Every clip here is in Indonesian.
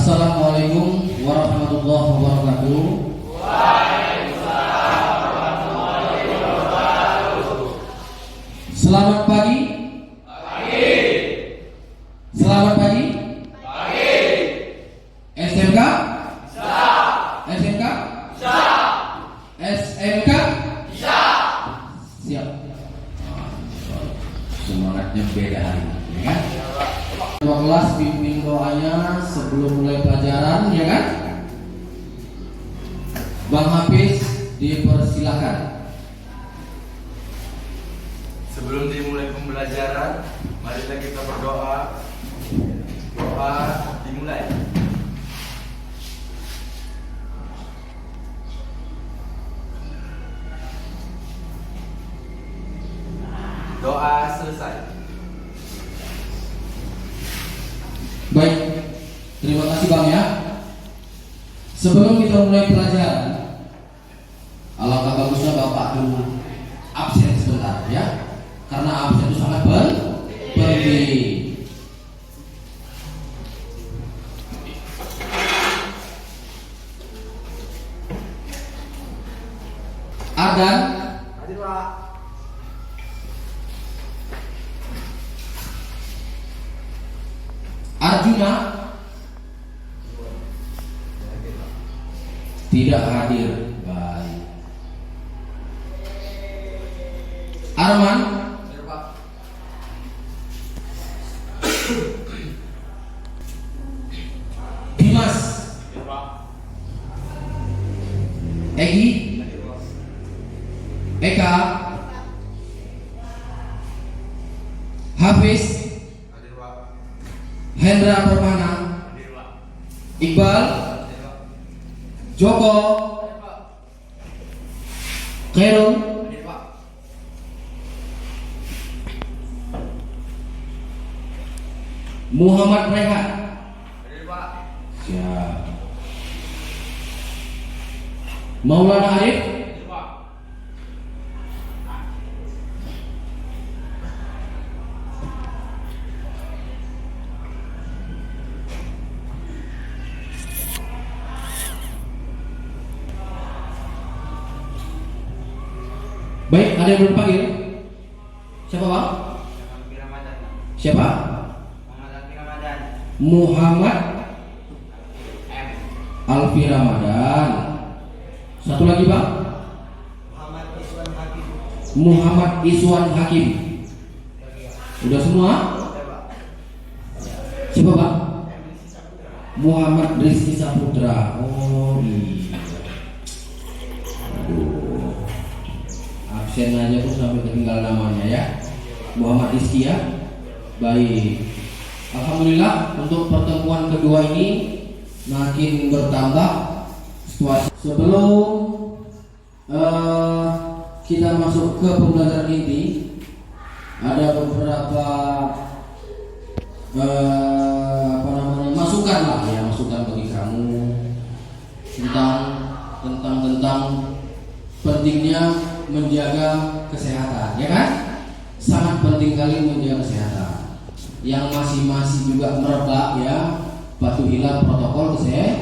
Assalamualaikum warahmatullahi wabarakatuh. Waalaikumsalam warahmatullahi wabarakatuh. Selamat pagi. Pagi. Selamat pagi. Pagi. SMK? Bisa. SMK? Bisa. SMK? Bisa. Siap. Semangatnya beda hari ini, ya kan? Ketua kelas bimbing doanya sebelum mulai pelajaran, ya kan? Bang Hafiz dipersilakan. Sebelum dimulai pembelajaran, marilah kita berdoa. Doa dimulai. Doa selesai. Baik, terima kasih Bang ya. Sebelum kita mulai pelajaran, alangkah bagusnya Bapak dulu absen sebentar ya, karena absen itu sangat penting. Adan, Hadir Pak. Arjuna tidak hadir. Baik. Arman, Hadir Pak. Dimas, Hadir Pak. Egi, Hadir Pak. Eka, Hafiz, Hadir Pak. Hendra Permana, Hadir Pak. Iqbal, Hadir Pak. Joko, Hadir Pak. Khairul, Hadir Pak. Muhammad Rehan. Hadir Pak. Siap. Maulana Arif, Hadir Pak. baik, ada yang belum panggil? Siapa Bang? Muhammad Ramadan. Siapa? Muhammad Ramadan. Muhammad M. Alfi Ramadan. Satu lagi Bang? Muhammad Iswan Hakim. Muhammad Iswan Hakim. Udah semua? Siapa Bang? Muhammad Rizky Saputra. Oh iya. Aduh. Absen aja tuh sampai ketinggalan namanya ya. Muhammad Rizky ya. Baik. Alhamdulillah untuk pertemuan kedua ini makin bertambah situasi. Sebelum kita masuk ke pembelajaran inti, ada beberapa masukan lah ya, masukan bagi kamu tentang pentingnya menjaga kesehatan, ya kan? Sangat penting kali menjaga kesehatan. Yang masih juga merebak ya, patuhilah protokol kesehatan.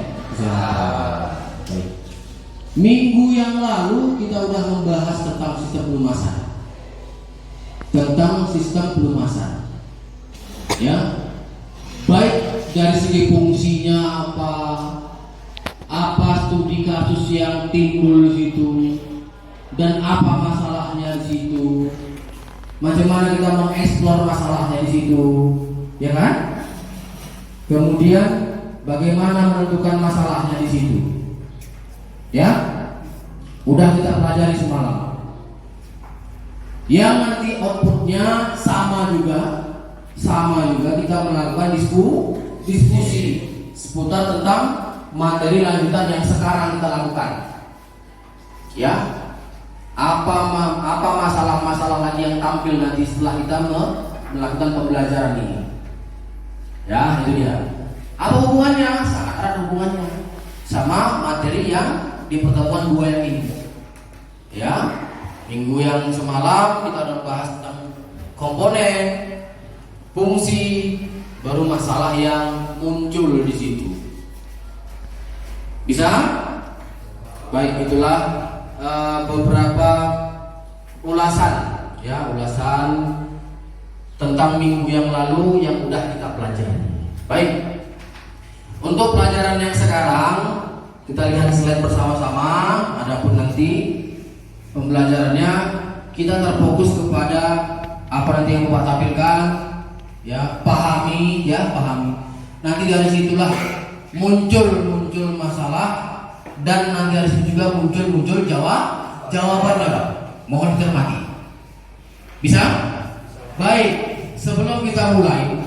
Baik. Minggu yang lalu kita udah membahas tentang sistem pelumasan. Ya. Baik dari segi fungsinya apa studi kasus yang timbul di situ, dan apa masalahnya di situ, macam mana kita mengeksplor masalahnya di situ, ya kan? Kemudian bagaimana menentukan masalahnya di situ, ya? Udah kita pelajari semalam. Yang nanti outputnya sama juga kita melakukan diskusi seputar tentang materi lanjutan yang sekarang kita lakukan. Ya, apa masalah-masalah lagi yang tampil nanti setelah kita melakukan pembelajaran ini? Ya, itu dia. Apa hubungannya? Sangat erat hubungannya sama materi yang di pertemuan dua yang ini. Ya, minggu yang semalam kita udah bahas tentang komponen, fungsi, baru masalah yang muncul di situ. Bisa? Baik, itulah beberapa ulasan tentang minggu yang lalu yang udah kita pelajari. Baik, untuk pelajaran yang sekarang kita lihat slide bersama-sama. Adapun nanti pembelajarannya kita terfokus kepada apa nanti yang Bapak tampilkan, ya, pahami. Nanti dari situlah muncul masalah dan nanti dari situ juga muncul jawabannya, Pak. Mohon dicermati. Bisa? Baik, sebelum kita mulai,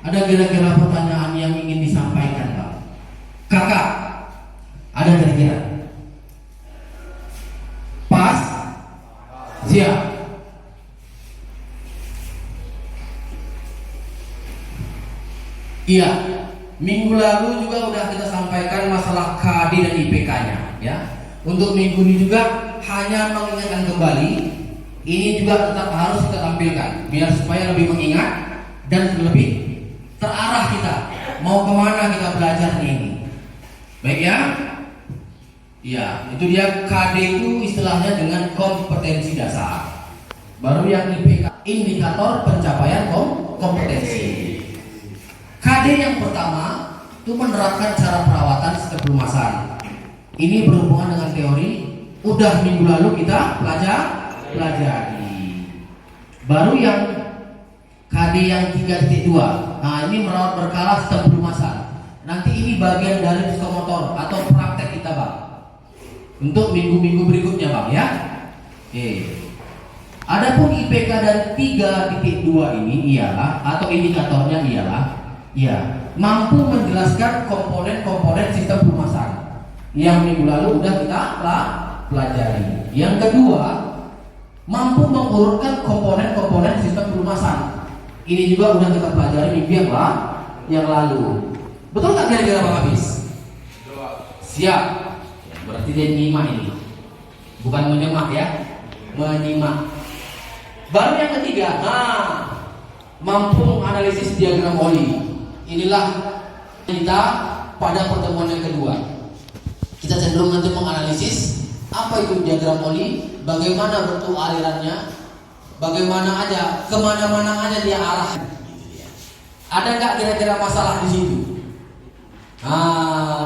ada kira-kira pertanyaan yang ingin disampaikan, Pak? Kakak, ada kira-kira? Pas? Siap. Iya, minggu lalu juga udah kita sampaikan masalah KD dan IPK-nya, ya. Untuk minggu ini juga hanya mengingatkan kembali, ini juga tetap harus kita tampilkan, biar supaya lebih mengingat dan lebih terarah kita mau kemana kita belajar ini. Baik ya? Iya, itu dia. KD itu istilahnya dengan kompetensi dasar. Baru yang IPK, indikator pencapaian kompetensi. KD yang pertama itu menerapkan cara perawatan sistem pelumasan. Ini berhubungan dengan teori, udah minggu lalu kita pelajari. Baru yang KD yang 3.2. Nah, ini merawat berkala sistem pelumasan. Nanti ini bagian dari psikomotor atau praktek kita, Bang. Untuk minggu-minggu berikutnya, Bang, ya. Oke. Adapun IPK dan 3.2 ini ialah, atau indikatornya ialah, ya, mampu menjelaskan komponen-komponen sistem pelumasan yang minggu lalu udah kita pelajari. Yang kedua, mampu mengurutkan komponen-komponen sistem pelumasan. Ini juga udah kita pelajari minggu yang lalu. Betul tak kira-kira Bang Habis? Siap. Berarti dia nyimak ini, bukan menyemak ya, menyimak. Baru yang ketiga, mampu menganalisis diagram oli. Inilah kita pada pertemuan yang kedua. Kita cenderung nanti menganalisis apa itu diagram oli, bagaimana bentuk alirannya, bagaimana aja, kemana-mana aja dia arah. Ada nggak kira-kira masalah di situ?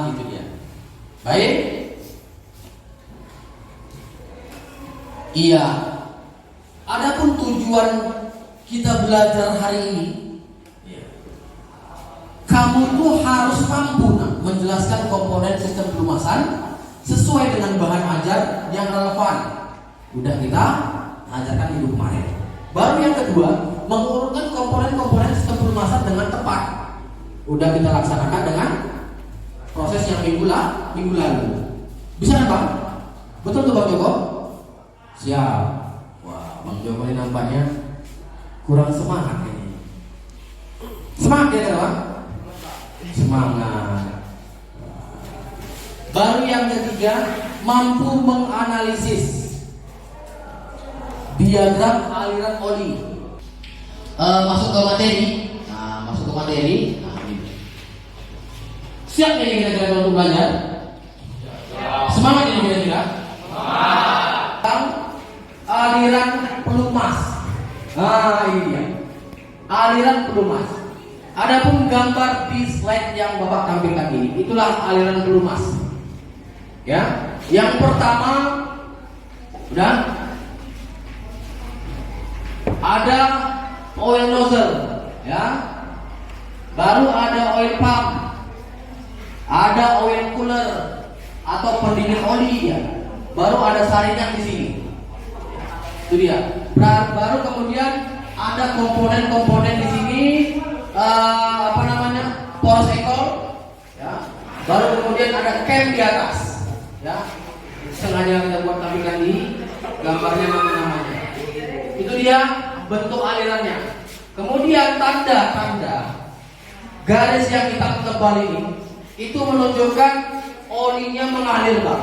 Itu dia. Baik. Iya. Adapun tujuan kita belajar hari ini, kamu tuh harus mampu menjelaskan komponen sistem pelumasan sesuai dengan bahan ajar yang relevan. Udah kita ajarkan minggu kemarin. Baru yang kedua, mengurutkan komponen-komponen sistem pelumasan dengan tepat. Udah kita laksanakan dengan proses yang minggu lalu. Bisa kan, Bang? Betul tuh Bang Joko? Siap. Wah, Bang Joko ini nampaknya kurang semangat ini. Semangat ya, Bang? Semangat. Baru yang ketiga, mampu menganalisis diagram aliran oli. Masuk ke materi. Masuk ke materi. Ini. Siap ya kira-kira untuk belajar? Semangat ini kira-kira? Aliran pelumas. Ini dia. Aliran pelumas. Adapun gambar di slide yang Bapak tampilkan ini, itulah aliran pelumas. Ya, yang pertama, udah ada oil nozzle, ya. Baru ada oil pump, ada oil cooler atau pendingin oli, ya. Baru ada saringan di sini. Itu dia. Baru kemudian ada komponen-komponen di sini. Poros ekor, ya. Baru kemudian ada cam di atas, ya. Sengaja kita buat tampilkan di gambarnya namanya. Itu dia bentuk alirannya. Kemudian tanda garis yang hitam tebal ini itu menunjukkan olinya mengalir, Bang.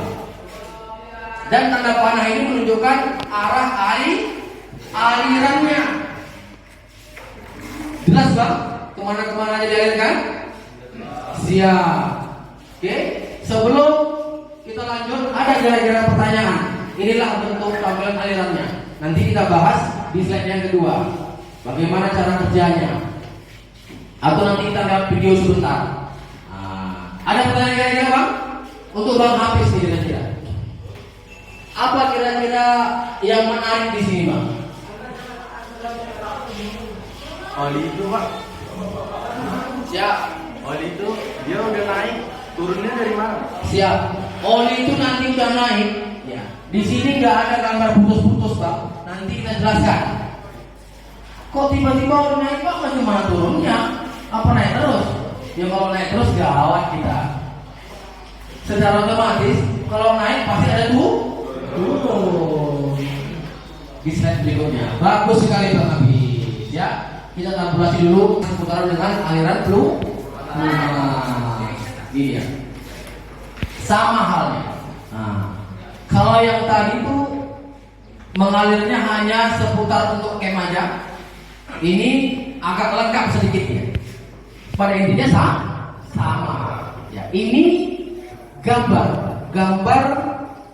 Dan tanda panah ini menunjukkan arah alirannya. Jelas, Bang? Kemana-kemana aja dialirkan? Siap. Oke. Sebelum ada kira-kira pertanyaan. Inilah bentuk tampilan alirannya. Nanti kita bahas di slide yang kedua. Bagaimana cara kerjanya? Atau nanti kita lihat video sebentar. Ada pertanyaan kira-kira Bang? Untuk Bang Hafiz nih kira-kira. Apa kira-kira yang menarik di sini Bang? Oli itu Pak, Siap. oli itu dia udah naik, turunnya dari mana? Siap. Oli itu nanti udah naik. Ya. Di sini nggak ada gambar putus-putus Bang. Nanti kita jelaskan. Kok tiba-tiba oli naik Bang? Bagaimana turunnya? Apa naik terus? Ya kalau naik terus gawat kita. Secara otomatis kalau naik pasti ada turun. Di slide berikutnya. Bagus sekali Bang Habib. Ya. Kita tabulasi dulu seputaran dengan aliran flu. Iya. Sama halnya. Kalau yang tadi itu mengalirnya hanya seputar untuk kem aja. Ini agak lengkap sedikit ya. Pada intinya sama. Ya, ini gambar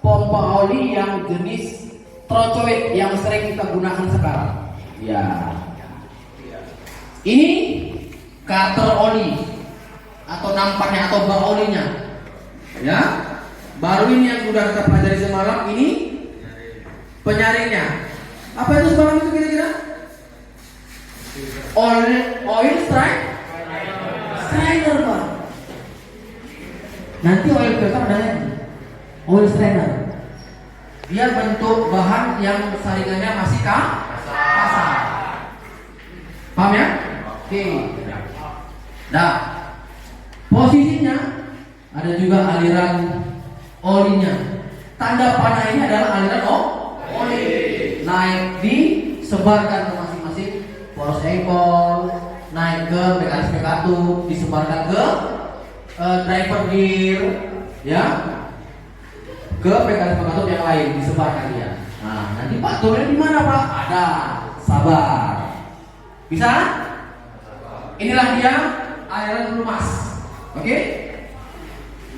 pompa oli yang jenis trocoid yang sering kita gunakan sekarang. Ya. Ini cutter oli atau nampaknya atau bak olinya. Ya. Baru ini yang sudah kita pelajari semalam, ini penyaringnya. Apa itu semalam itu kira-kira? Oil strainer Pak. Nanti oil filter ada lagi. Oil strainer. Dia bentuk bahan yang saringannya masih kasar. Paham ya? Oke. Nah, posisinya ada juga aliran olinya. Tanda panah ini adalah aliran oli. Naik disebarkan ke masing-masing poros engkol, naik ke mekanisme katup, disebarkan ke driver gear, ya, ke mekanisme katup yang lain disebarkan dia. Nah, nanti Pak turunnya di mana Pak? Ada. Sabar. Bisa? Inilah dia aliran pelumas. Oke?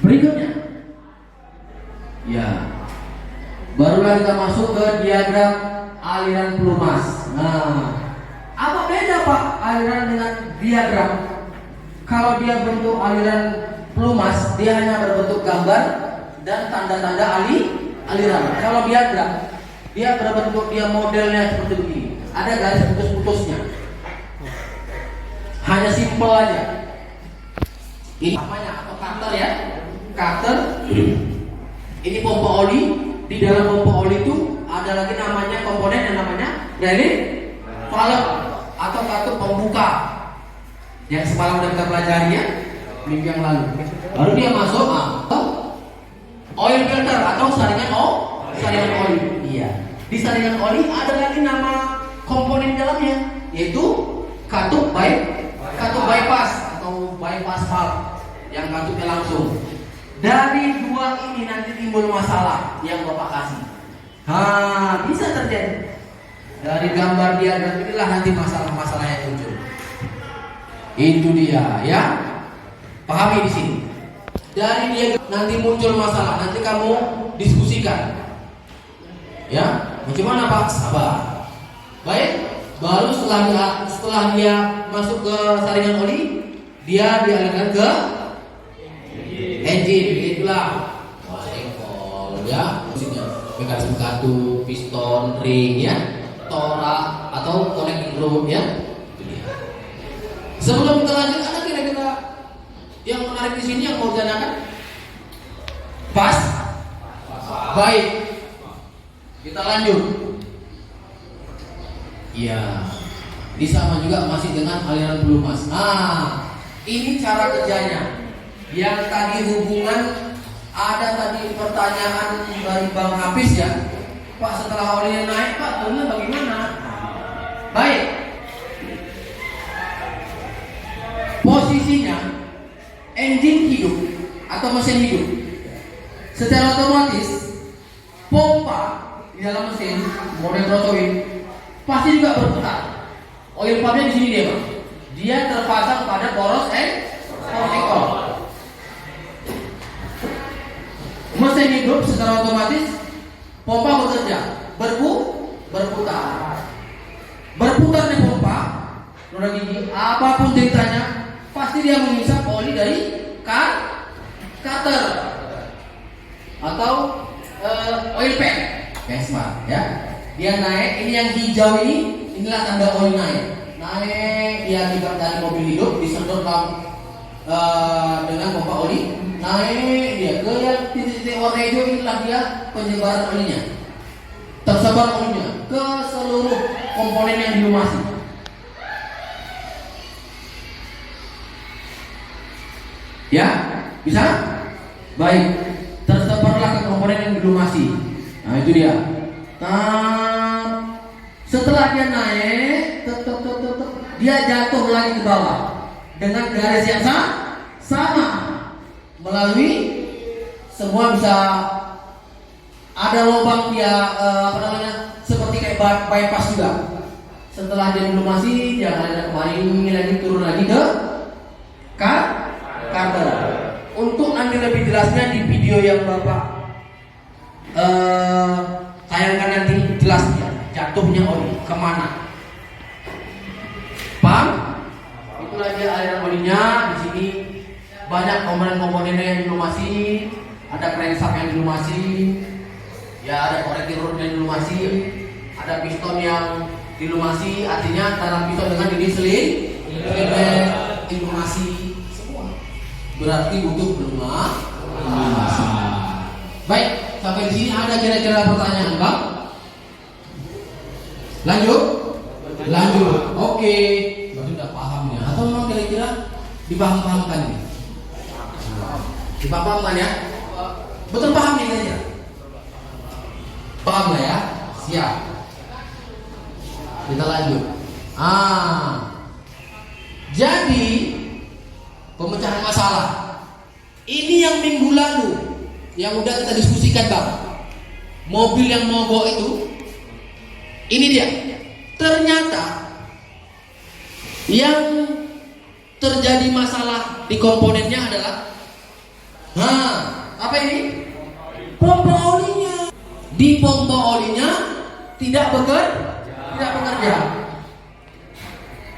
Berikutnya. Ya. Barulah kita masuk ke diagram aliran pelumas. Nah, apa beda Pak aliran dengan diagram? Kalau dia bentuk aliran pelumas, dia hanya berbentuk gambar dan tanda-tanda aliran. Kalau diagram, dia berbentuk dia modelnya seperti begini. Ada garis putus-putusnya. Hanya simpel aja. Ini namanya atau cutter ya. Cutter. Ini pompa oli. Di dalam pompa oli itu ada lagi namanya komponen yang namanya relief valve atau katup pembuka. Yang semalam udah kita pelajari ya, minggu yang lalu. Baru dia masuk oil filter atau saringan oli. Iya. Di saringan oli ada lagi nama komponen dalamnya, yaitu katup bypass atau bypass valve yang katupnya langsung. Dari dua ini nanti timbul masalah yang Bapak kasih. Bisa terjadi. Dari gambar diagram inilah nanti masalah-masalah yang muncul. Itu dia, ya. Pahami di sini. Dari dia nanti muncul masalah, nanti kamu diskusikan. Ya, bagaimana Pak? Sabar. Baik. Baru setelah dia masuk ke saringan oli, dia dialirkan ke engine, itulah engkol ya, mekanisme katup, piston, ring ya, torak atau connecting rod ya. Itu dia. Sebelum kita lanjut, ada kira-kira yang menarik di sini yang mau ditanyakan? Pas? Baik. Kita lanjut. Iya. Ini sama juga masih dengan aliran pelumas. Nah, ini cara kerjanya. Yang tadi hubungan ada tadi pertanyaan dari Bang Hafiz ya, Pak setelah olinya naik Pak turunnya bagaimana? Baik. Posisinya engine hidup atau mesin hidup. Secara otomatis pompa di dalam mesin model trocoid pasti juga berputar. Oil pumpnya di sini dia Bang. Dia terpasang pada poros engkol. mesin hidup secara otomatis pompa bekerja, berputar. Berputarnya pompa, saudara gigi, apapun ceritanya, pasti dia menghisap oli dari cutter atau oil pan, Vespa, ya. Dia naik, ini yang hijau ini, inilah tanda oli naik. Dia akibat dari mobil hidup disedot dengan pompa oli, naik dia ke yang titik-titik warna hijau, inilah dia penyebaran olinya, tersebar olinya ke seluruh komponen yang dilumasi. Ya, bisa? Baik, tersebarlah ke komponen yang dilumasi. Nah itu dia. Setelah dia naik, dia jatuh lagi ke bawah dengan garis yang sama, melalui semua bisa ada lubang dia seperti kayak bypass juga. Setelah dia dilumasi, dia akan kemarin lagi turun lagi ke karter. Untuk nanti lebih jelasnya di video yang Bapak tayangkan nanti jelasnya jatuhnya oli kemana. Paham? Itulah dia aliran olinya. Di sini banyak komponen-komponennya yang dilumasi. Ada crankshaft yang dilumasi, ya ada korektif rod yang dilumasi, ada piston yang dilumasi. Artinya dalam piston dengan ini dilumasi semua. Berarti butuh lumasi. Baik, sampai di sini ada kira-kira pertanyaan, Bang? Lanjut. Oke. Berarti udah paham ya? Atau memang kira-kira dipaham-pahamkan nih? Dipaham-pahamkan ya? Betul paham nih kira-kira? Paham lah ya? Siap. Kita lanjut. Jadi pemecahan masalah ini yang minggu lalu yang udah kita diskusikan, Bang. Mobil yang mogok itu, ini dia. Ternyata yang terjadi masalah di komponennya adalah apa ini? Pompa olinya. Di pompa olinya tidak bekerja.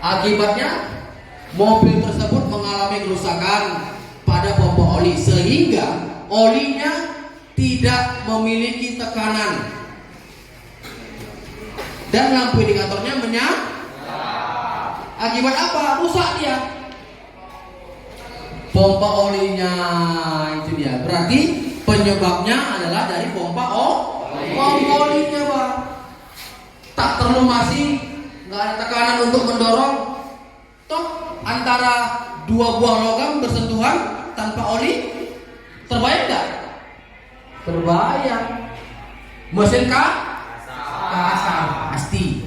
Akibatnya mobil tersebut mengalami kerusakan pada pompa oli sehingga olinya tidak memiliki tekanan dan lampu indikatornya menyala. Akibat apa? Rusak dia. Pompa olinya itu dia. Berarti penyebabnya adalah dari pompa olinya, Bang. Tak terlumasi, nggak ada tekanan untuk mendorong. Toh antara dua buah logam bersentuhan tanpa oli, terbayang nggak? Terbayang. Mesin kasar pasti.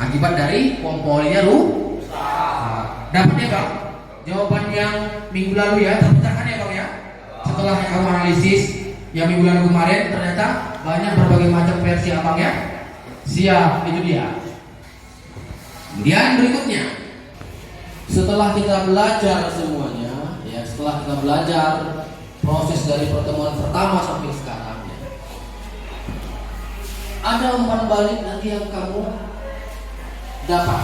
Akibat dari pompa olinya rusak. Dapat ya, Bang? Jawaban yang minggu lalu ya, terpecahkan ya, Bang ya. Setelah kamu analisis yang minggu lalu kemarin, ternyata banyak berbagai macam versi Abang ya. Siap, itu dia. Kemudian berikutnya, setelah kita belajar semuanya, ya, setelah kita belajar proses dari pertemuan pertama sampai sekarang, ya, ada umpan balik nanti yang kamu dapat,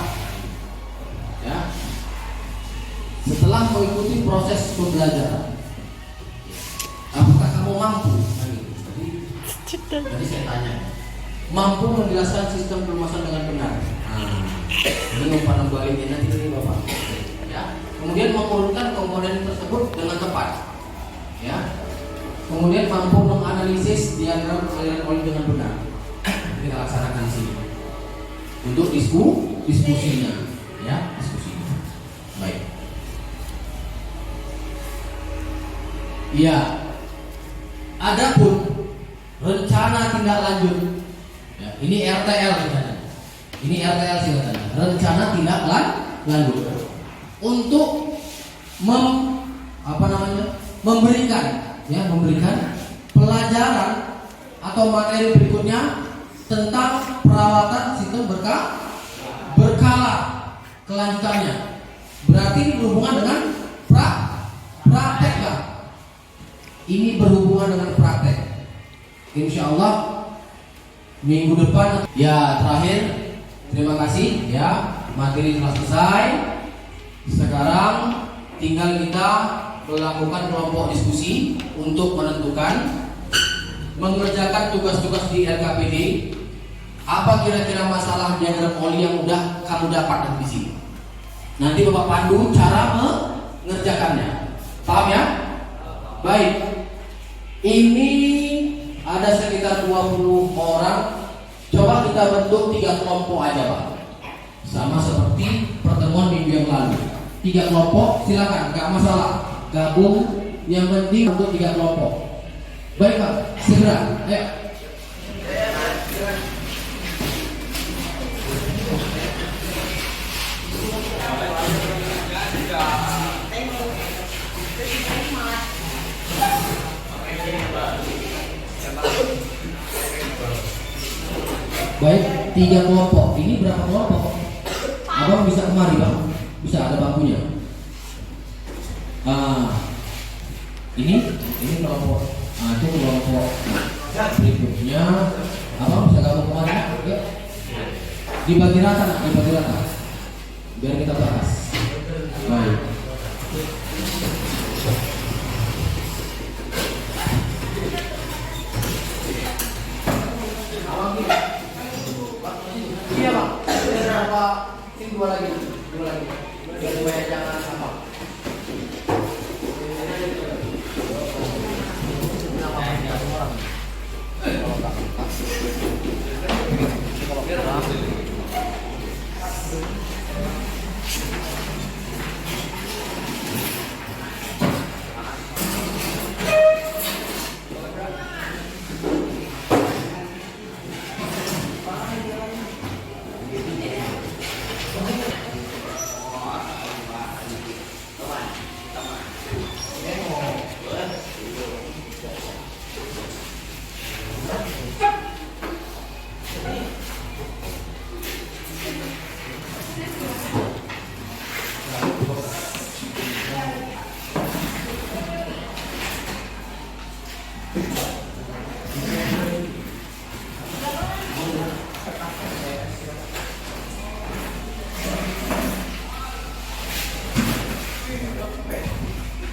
ya, setelah mengikuti proses pembelajaran. Apakah kamu mampu? Jadi saya tanya, mampu menjelaskan sistem pelumasan dengan benar? Ini umpan baliknya nanti dari Bapak. Ya. Kemudian mengurutkan komponen tersebut dengan tepat. Ya. Kemudian mampu menganalisis diagram aliran oli dengan benar. Kita laksanakan di sini. Untuk diskusinya, ya, diskusinya. Baik. Iya. Adapun rencana tindak lanjut, ya, ini RTL katanya. Ini RTL sih katanya. Rencana tindak lanjut untuk memberikan pelajaran atau materi berikutnya tentang perawatan sistem berkala kelanjutannya. Berarti ini berhubungan dengan praktek, Bang. ini berhubungan dengan praktek. Insya Allah minggu depan. Ya terakhir, terima kasih ya, materi telah selesai. Sekarang tinggal kita melakukan kelompok diskusi untuk mengerjakan tugas-tugas di LKPD. Apa kira-kira masalah diagram oli yang udah kamu dapat di sini? Nanti Bapak pandu cara mengerjakannya. Paham ya? Baik. Ini ada sekitar 20 orang. Coba kita bentuk 3 kelompok aja, Pak. Sama seperti pertemuan minggu yang lalu. 3 kelompok, silakan, nggak masalah. Gabung, yang penting untuk 3 kelompok. Baik, Pak. Segera. Ayo. Baik, 3 kelompok. Ini berapa kelompok? Abang bisa kemari, Bang? Bisa, ada bangkunya. Ini kelompok. Itu kelompok berikutnya. Abang bisa gabung kemari? Oke. Dibagi rata, biar kita bahas. Baik. Iya, Bang. Berapa? Ini 2 lagi. Biar supaya jangan sama.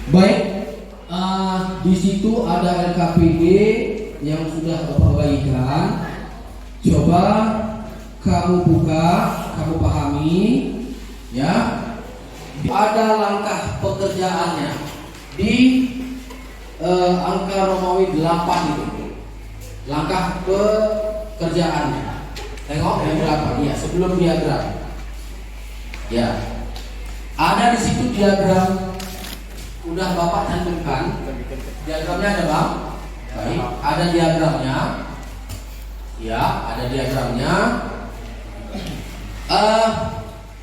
Baik, di situ ada LKPD yang sudah Bapak bagikan. Coba kamu buka, kamu pahami, ya. Ada langkah pekerjaannya di angka Romawi 8 itu. Langkah pekerjaannya. Tengok yang berapa? Ya, sebelum diagram. Ya. Ada di situ diagram. Udah Bapak cantumkan. Diagramnya ada, Bang? Baik, ada diagramnya. Ya, ada diagramnya.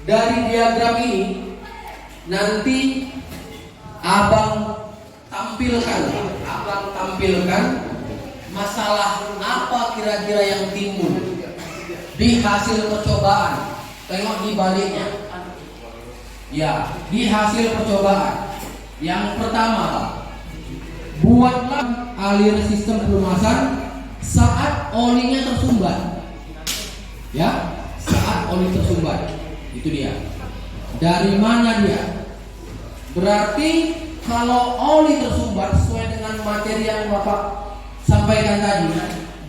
Dari diagram ini nanti Abang tampilkan masalah apa kira-kira yang timbul di hasil percobaan. Tengok di baliknya. Ya, di hasil percobaan. Yang pertama, buatlah alir sistem pelumasan saat olinya tersumbat. Ya, saat oli tersumbat. Itu dia. Dari mana dia? Berarti kalau oli tersumbat sesuai dengan materi yang Bapak sampaikan tadi,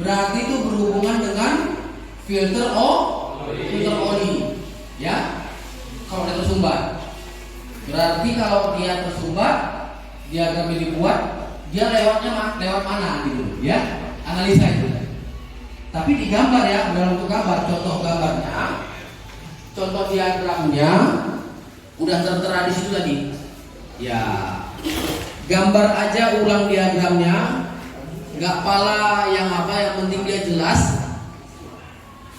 berarti itu berhubungan dengan filter oli. Ya, kalau dia tersumbat. Berarti kalau dia tersumbat, diagram ini dibuat, dia lewat mana gitu, ya? Analisa itu. Tapi digambar ya, dalam bentuk gambar. Contoh gambarnya, contoh diagramnya udah tertera di situ tadi. Ya, gambar aja ulang diagramnya, nggak pala yang apa, yang penting dia jelas.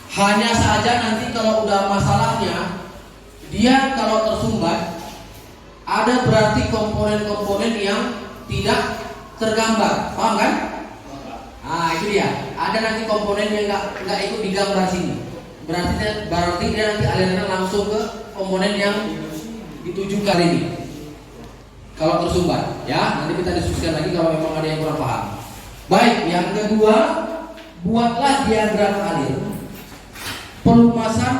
Hanya saja nanti kalau udah masalahnya, dia kalau tersumbat, ada berarti komponen-komponen yang tidak tergambar, paham kan? Nah itu dia. Ada nanti komponen yang nggak ikut digambar sini. Berarti dia nanti alirannya langsung ke komponen yang ditujukan ini. kalau tersumbat. Ya, nanti kita diskusikan lagi kalau memang ada yang kurang paham. Baik, yang kedua, buatlah diagram alir pelumasan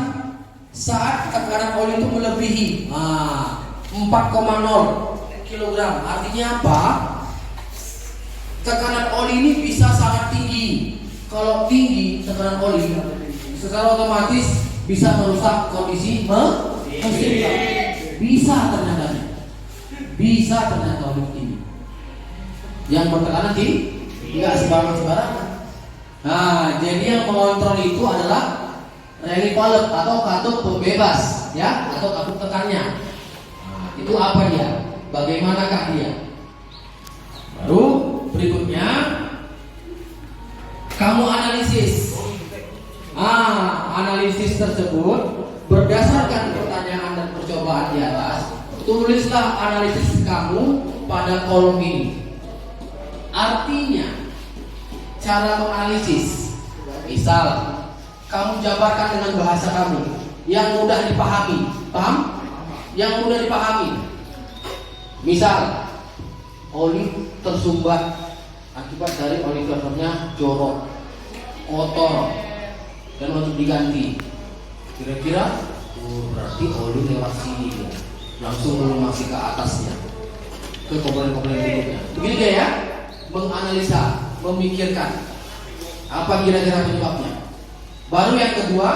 saat tekanan oli itu melebihi 4,0 kg. Artinya apa? Tekanan oli ini bisa sangat tinggi. Kalau tinggi tekanan oli, secara otomatis bisa merusak kondisi mesin. Bisa ternyata oli tinggi. Yang bertekanan tinggi, nggak sembarangan. Nah, jadi yang mengontrol itu adalah relay valve atau katup pembebas, ya, atau katup tekannya. Nah, itu apa dia? Bagaimanakah dia? Baru berikutnya kamu analisis. Analisis tersebut berdasarkan pertanyaan dan percobaan di atas. Tulislah analisis kamu pada kolom ini. Artinya, cara menganalisis, misal kamu jabarkan dengan bahasa kamu yang mudah dipahami, paham? Yang mudah dipahami. Misal, oli tersumbat akibat dari oli filternya jorok, kotor, dan untuk diganti. Kira-kira, berarti oli lewat sini ya. Langsung melumasi ke atasnya, ke komponen-komponen berikutnya. Begini dia ya, menganalisa, memikirkan apa kira-kira penyebabnya. Baru yang kedua,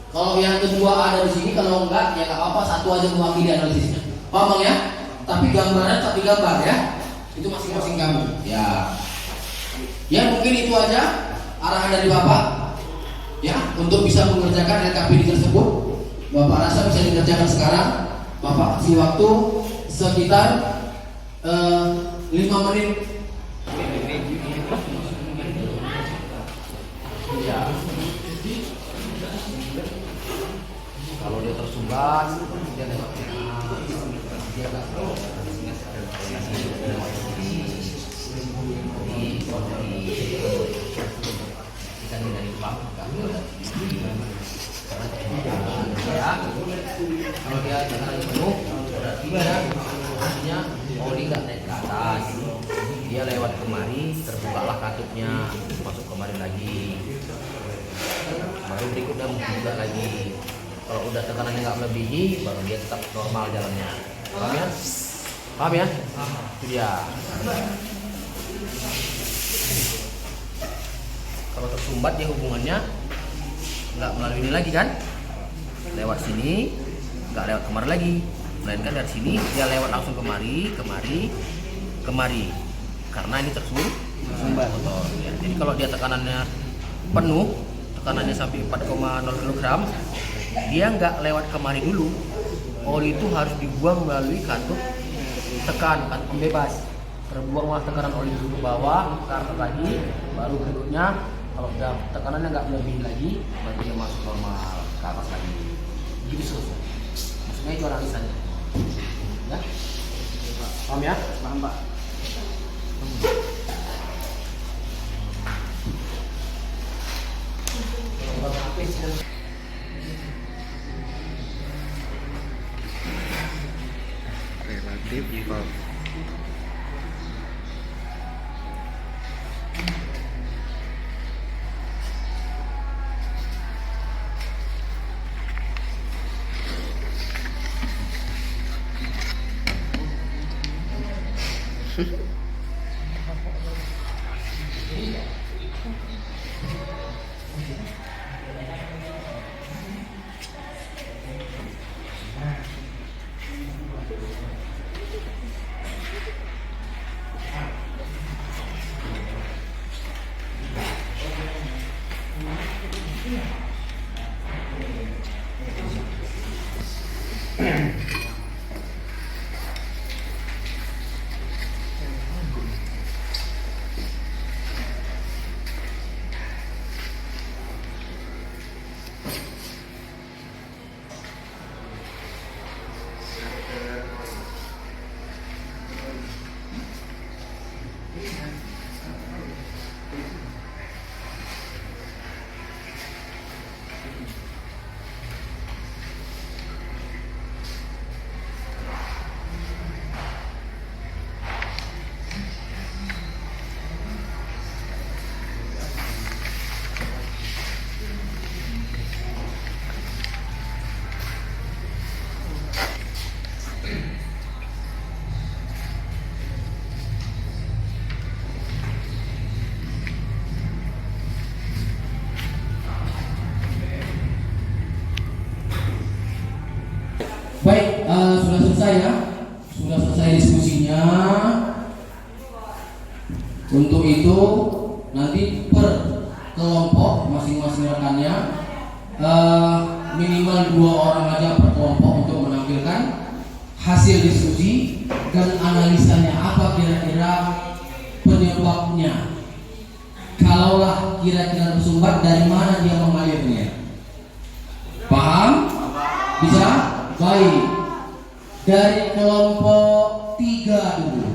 kalau yang kedua ada di sini, kalau enggak ya nggak apa-apa, satu aja mewakili analisisnya. Paham ya? Tapi gambaran tapi gambar ya. Itu masing-masing kamu. Ya. Ya mungkin itu aja arahan dari Bapak. Ya, untuk bisa mengerjakan LKPD tersebut. Bapak rasa bisa dikerjakan sekarang. Bapak kasih waktu sekitar 5 menit. Ya. Kalau dia tersumbat, dia lewat dia nggak dari bank ya. Kalau dia tekanan penuh berarti artinya oli nggak naik ke atas, dia lewat kemari, terbukalah katupnya, masuk kemari lagi, baru berikutnya buka lagi. Kalau udah tekanannya nggak melebihi, baru dia tetap normal jalannya. Paham ya? Paham ya? Itu dia. Kalau tersumbat dia hubungannya nggak melalui ini lagi kan? Lewat sini, nggak lewat kemari lagi. Melainkan dari sini dia lewat langsung kemari. Karena ini tersumbat. Ya. Jadi kalau dia tekanannya penuh, tekanannya sampai 4,0 kg, dia nggak lewat kemari dulu. Oli itu harus dibuang melalui katup tekan, katup pembebas. Terbuanglah tekanan oli dulu ke bawah, ke atas lagi, baru berikutnya kalau udah tekanannya nggak melebihi lagi, baru dia masuk normal ke atas lagi. Gitu selesai. Maksudnya itu analisanya. Ya? Paham ya? Paham Pak. Relatif valve. Baik, sudah selesai ya. Sudah selesai diskusinya. Untuk itu nanti per kelompok masing-masing rekannya minimal 2 orang aja per kelompok untuk menampilkan hasil diskusi dan analisanya apa kira-kira penyebabnya. Kalaulah kira-kira tersumbat, dari mana dia mengalirnya? Paham? Bisa? Baik. Dari kelompok 3 dulu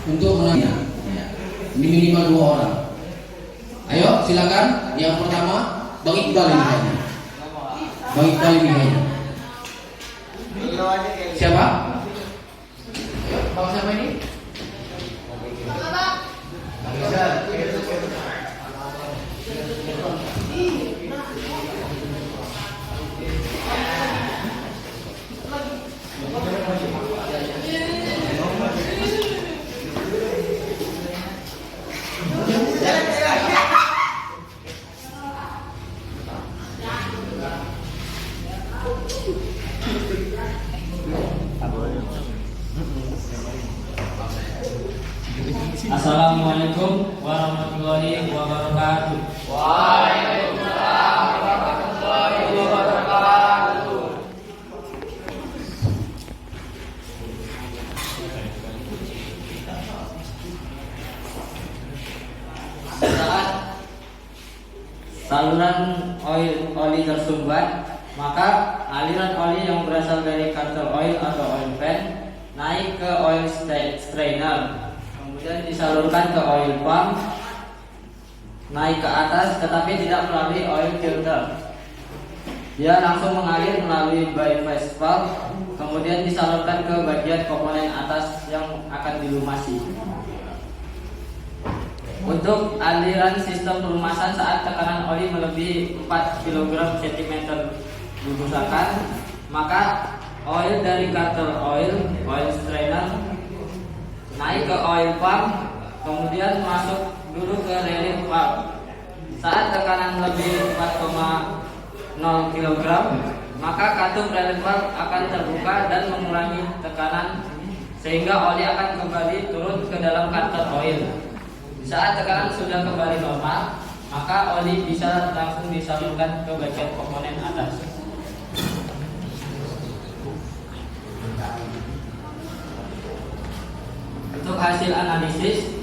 untuk menanya. Ini minimal 2 orang. Ayo silakan. Yang pertama Bang Iqbal ini kayaknya. Bang Iqbal ini kayaknya. Siapa? Bang siapa ini? Assalamualaikum warahmatullahi wabarakatuh. Waalaikumsalam warahmatullahi wabarakatuh. Saat saluran oli tersumbat, maka aliran oli yang berasal dari carter oil atau oil pan naik ke oil strainer, kemudian disalurkan ke oil pump, naik ke atas tetapi tidak melalui oil filter. Dia langsung mengalir melalui bypass valve, kemudian disalurkan ke bagian komponen atas yang akan dilumasi. Untuk aliran sistem pelumasan saat tekanan oli melebihi 4 kg cm lurusakan, maka oil dari carter oil strainer naik ke oil pump, kemudian masuk dulu ke relief valve. Saat tekanan lebih 4,0 kg, maka katup relief valve akan terbuka dan mengurangi tekanan sehingga oli akan kembali turun ke dalam carter oil. Saat tekanan sudah kembali normal, maka oli bisa langsung disalurkan ke bagian komponen atas. Untuk hasil analisis,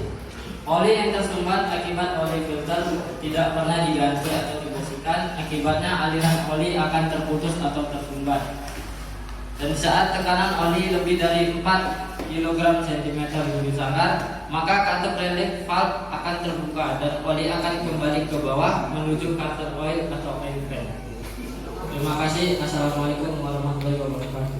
oli yang tersumbat akibat oli filter tidak pernah diganti atau dibersihkan, akibatnya aliran oli akan terputus atau tersumbat. Dan saat tekanan oli lebih dari 4 kg cm lurusakan, maka katup relief valve akan terbuka dan oli akan kembali ke bawah menuju carter oil atau oil pan. Terima kasih. Assalamualaikum warahmatullahi wabarakatuh.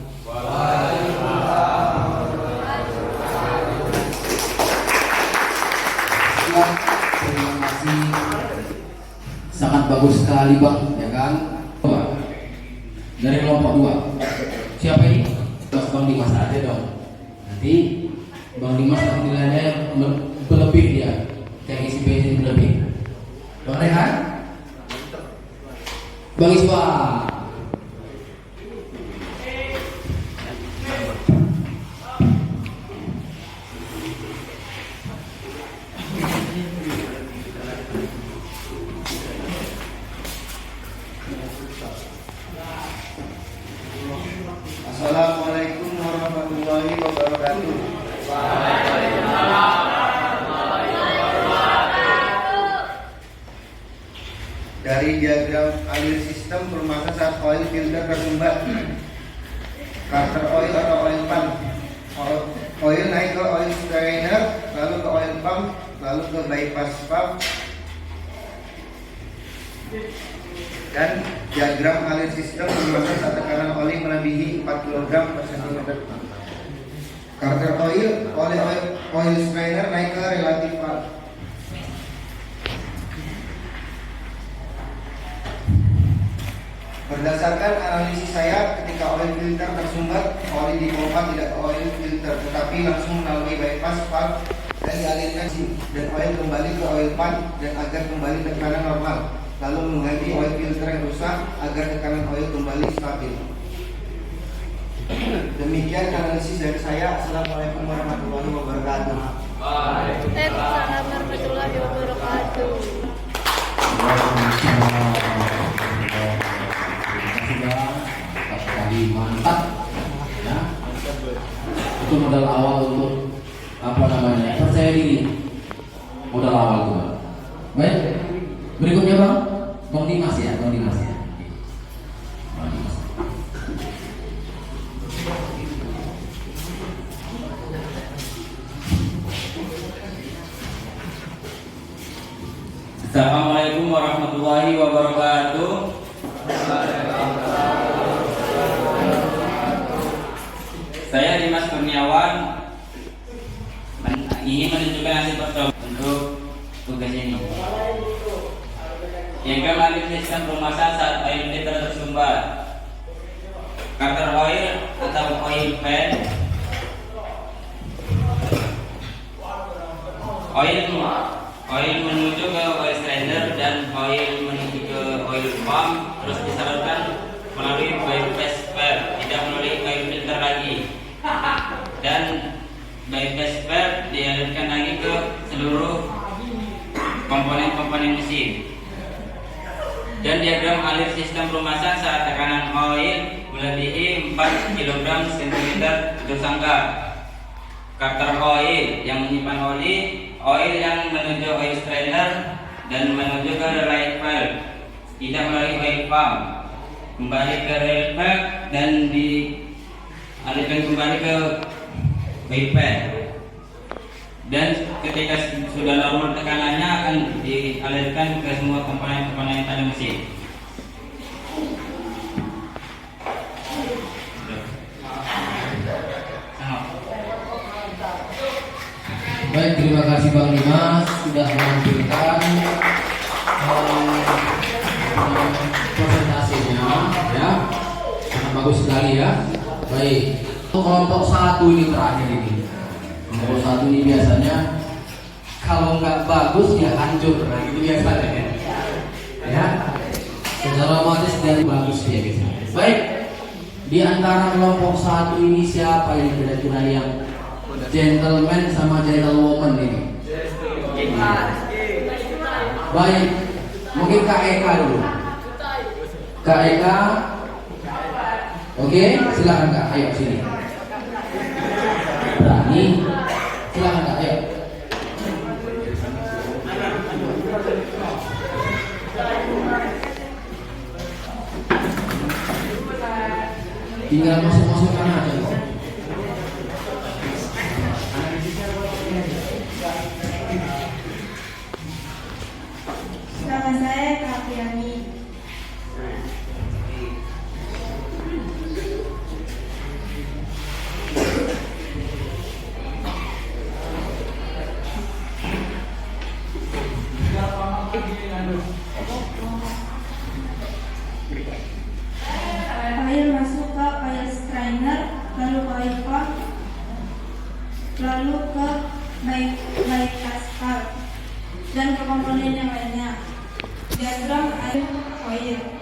Terima kasih. Sangat bagus sekali Bang, ya kan? Dari kelompok 2. Siapa ini? Bang Dimas aja dong. Nanti Bang Dimas nilainya berlebih dia. Kayak isi bensin berlebih. Bang Rehan? Bang Iswa. Assalamualaikum warahmatullahi wabarakatuh. Dari diagram alir sistem perumahan saat oil filter tersumbat, carter oil atau oil pump, oil naik ke oil strainer, lalu ke oil pump, lalu ke bypass valve. Dan diagram alir sistem perumahan saat tekanan oli melebihi 4 kg per cm. Carter oil strainer naik ke relative valve. Berdasarkan analisis saya, ketika oil filter tersumbat, oli dipompa tidak ke oil filter, tetapi langsung melalui bypass valve dan dialirkan dan oil kembali ke oil pump dan agar kembali tekanan normal, lalu mengganti oil filter yang rusak agar tekanan oil kembali stabil. Demikian analisis dari saya. Assalamualaikum warahmatullahi wabarakatuh. Waalaikumsalam warahmatullahi wabarakatuh. Tadi mantap, ya. Itu modal awal untuk percaya diri. Modal awal itu. Baik, berikutnya bang, Bang Dimas ya, Bang Dimas ya. Bang Dimas. Assalamualaikum warahmatullahi wabarakatuh. Saya Dimas Kurniawan ingin menunjukkan hasil percobaan untuk tugas ini. Diagram alur sistem perumahan saat oil filter tersumbat. Carter oil atau oil pan. Oil menuju ke oil strainer dan oil menuju ke oil pump, terus disalurkan melalui bypass valve, tidak melalui oil filter lagi. Dan bypass valve dialirkan lagi ke seluruh komponen-komponen mesin. Dan diagram alir sistem perumahan saat tekanan oil melebihi 4 kg cm tersangka. Carter oil yang menyimpan oli, oil yang menuju oil strainer dan menuju ke relay valve, tidak melalui oil pump, kembali ke relay valve dan dialirkan kembali ke oil pan. Dan ketika sudah normal tekanannya akan dialirkan ke semua komponen-komponen pada mesin. Baik, terima kasih Bang Dimas sudah menampilkan presentasinya, ya, sangat bagus sekali ya. Baik, untuk kelompok 1 ini terakhir ini. Kelompok 1 ini biasanya kalau nggak bagus ya hancur, nah itu biasanya ya. Ya, secara otomatis dari bagus ya biasanya. Baik, di antara kelompok 1 ini siapa yang kira-kira yang gentleman sama gentlewoman ini? Baik, mungkin Kak Eka dulu. Kak Eka, oke, silakan Kak, ayo sini. Berani, silakan Kak, ayo. Tinggal masuk-masukkan aja kok. Nama saya Kak Priani. Oil masuk ke oil strainer, lalu ke oil pump, lalu ke bypass valve dan ke komponen yang lainnya. Diagram air oil.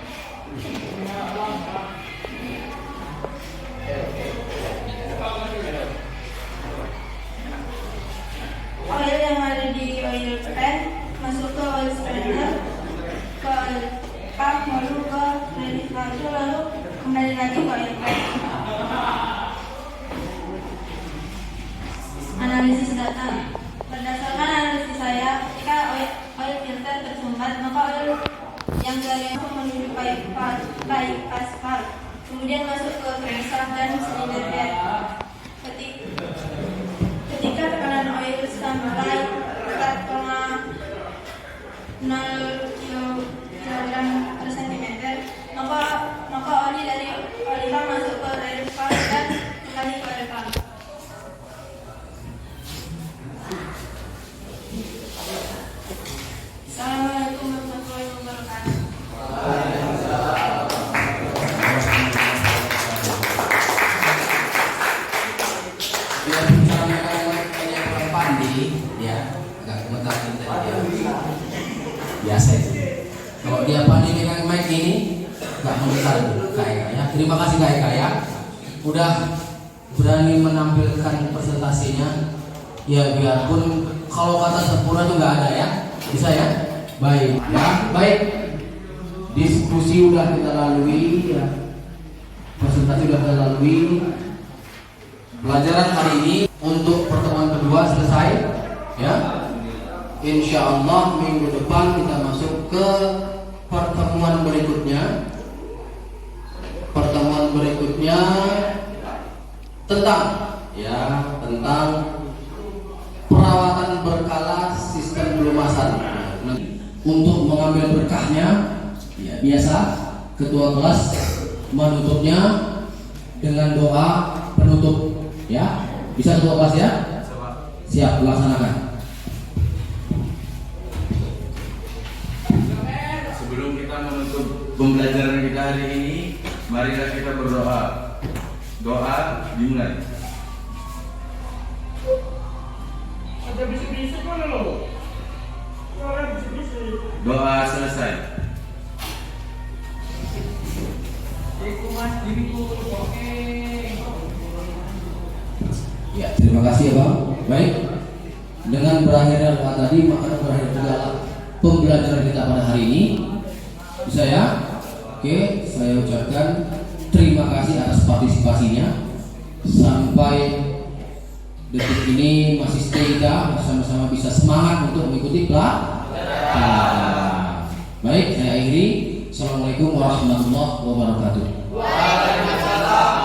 Oil yang ada di oil pan masuk ke oil strainer, ke oil pump, lalu ke release valve, lalu kembali lagi ke oil pan. Analisis data. Berdasarkan analisis saya, ketika oil filter tersumbat, maka oil yang dari menuju bypass valve, kemudian masuk ke crankshaft dan silinder head. Ketika tekanan oil sampai 4,0 kg per cm, maka oli dari oli pump masuk ke release valve dan kembali ke oil pump. Assalamualaikum warahmatullahi wabarakatuh. Dia bicara kayak Pandi, ya, agak gemetar tadi dia. Biasa itu. Kalau dia Pandi dengan mic ini, nggak gemetar itu, Kak Eka ya. Terima kasih Kak Eka ya. udah berani menampilkan presentasinya. Ya biarpun kalau kata sempurna itu nggak ada ya, bisa ya. Baik, ya baik. Diskusi udah kita lalui, ya. Presentasi udah kita lalui. Pelajaran hari ini untuk pertemuan kedua selesai, ya. Insya Allah minggu depan kita masuk ke pertemuan berikutnya. Pertemuan berikutnya tentang perawatan berkala sistem pelumasan. Untuk mengambil berkahnya, ya biasa ketua kelas menutupnya dengan doa penutup. Ya, bisa ketua kelas ya? Siap, laksanakan. Sebelum kita menutup pembelajaran kita hari ini, marilah kita berdoa. Doa dimulai. Ada bisik-bisik mana lo? Suara bisik-bisik. Doa selesai. Ya, terima kasih ya Bang. Baik. Dengan berakhirnya doa tadi, maka berakhir juga pembelajaran kita pada hari ini. Bisa ya? Oke, saya ucapkan terima kasih atas partisipasinya. Sampai detik ini masih stay kita sama-sama bisa semangat untuk mengikuti pelajaran. Baik, saya akhiri. Assalamualaikum warahmatullahi wabarakatuh. Waalaikumsalam.